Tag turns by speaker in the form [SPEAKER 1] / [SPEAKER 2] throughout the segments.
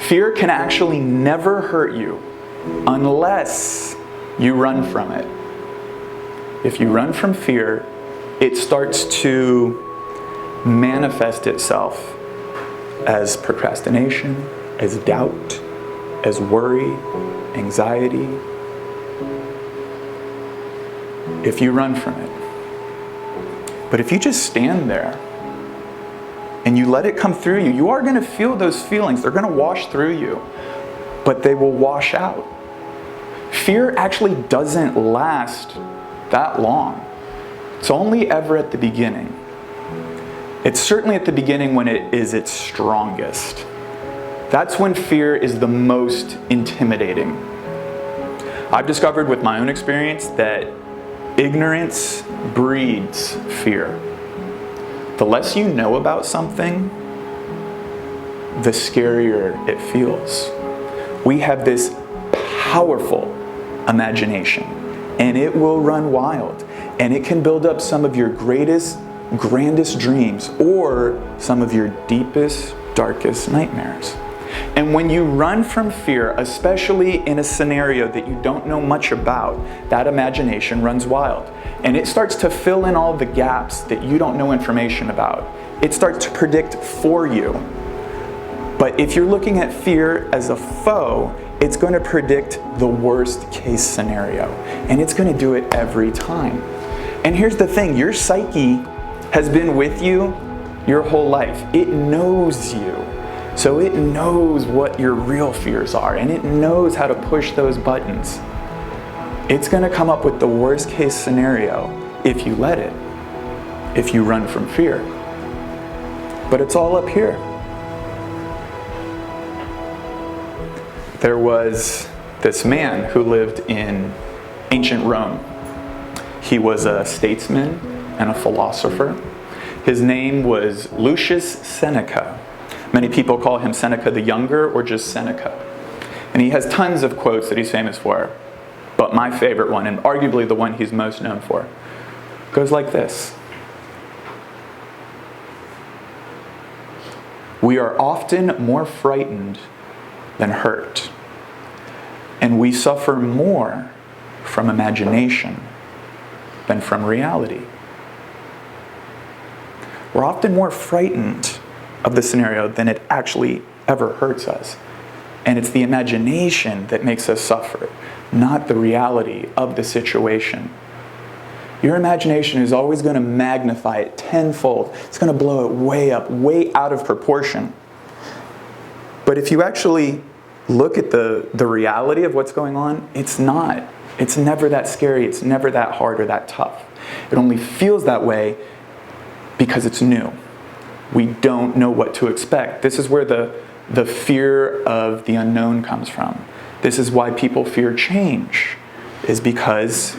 [SPEAKER 1] Fear can actually never hurt you unless you run from it. If you run from fear, it starts to manifest itself as procrastination, as doubt, as worry, anxiety. If you run from it. But if you just stand there and you let it come through you, you are going to feel those feelings. They're going to wash through you, but they will wash out. Fear actually doesn't last that long. It's only ever at the beginning. It's certainly at the beginning when it is its strongest. That's when fear is the most intimidating. I've discovered with my own experience that ignorance breeds fear. The less you know about something, the scarier it feels. We have this powerful imagination, and it will run wild, and it can build up some of your grandest dreams or some of your deepest, darkest nightmares. And when you run from fear, especially in a scenario that you don't know much about, that imagination runs wild. And it starts to fill in all the gaps that you don't know information about. It starts to predict for you. But if you're looking at fear as a foe, it's going to predict the worst case scenario. And it's going to do it every time. And here's the thing, your psyche has been with you your whole life. It knows you. So it knows what your real fears are, and it knows how to push those buttons. It's going to come up with the worst case scenario if you let it, if you run from fear. But it's all up here. There was this man who lived in ancient Rome. He was a statesman and a philosopher. His name was Lucius Seneca. Many people call him Seneca the Younger or just Seneca. And he has tons of quotes that he's famous for. But my favorite one, and arguably the one he's most known for, goes like this. We are often more frightened than hurt. And we suffer more from imagination than from reality. We're often more frightened of the scenario than it actually ever hurts us. And it's the imagination that makes us suffer, not the reality of the situation. Your imagination is always going to magnify it tenfold. It's going to blow it way up, way out of proportion. But if you actually look at the reality of what's going on, it's not. It's never that scary. It's never that hard or that tough. It only feels that way because it's new. We don't know what to expect. This is where the fear of the unknown comes from. This is why people fear change, is because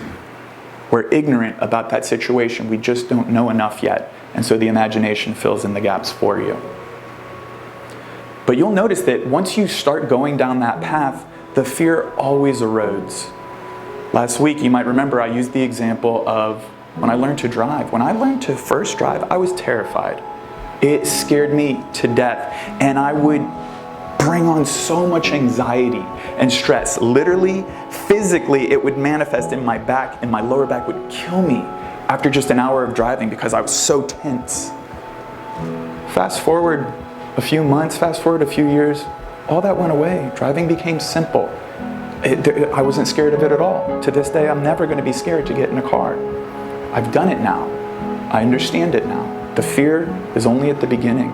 [SPEAKER 1] we're ignorant about that situation. We just don't know enough yet. And so the imagination fills in the gaps for you. But you'll notice that once you start going down that path, the fear always erodes. Last week, you might remember I used the example of when I learned to drive. When I learned to first drive, I was terrified. It scared me to death, and I would bring on so much anxiety and stress. Literally, physically, it would manifest in my back, and my lower back would kill me after just an hour of driving because I was so tense. Fast forward a few months, fast forward a few years, all that went away. Driving became simple. I wasn't scared of it at all. To this day, I'm never going to be scared to get in a car. I've done it now. I understand it now. The fear is only at the beginning.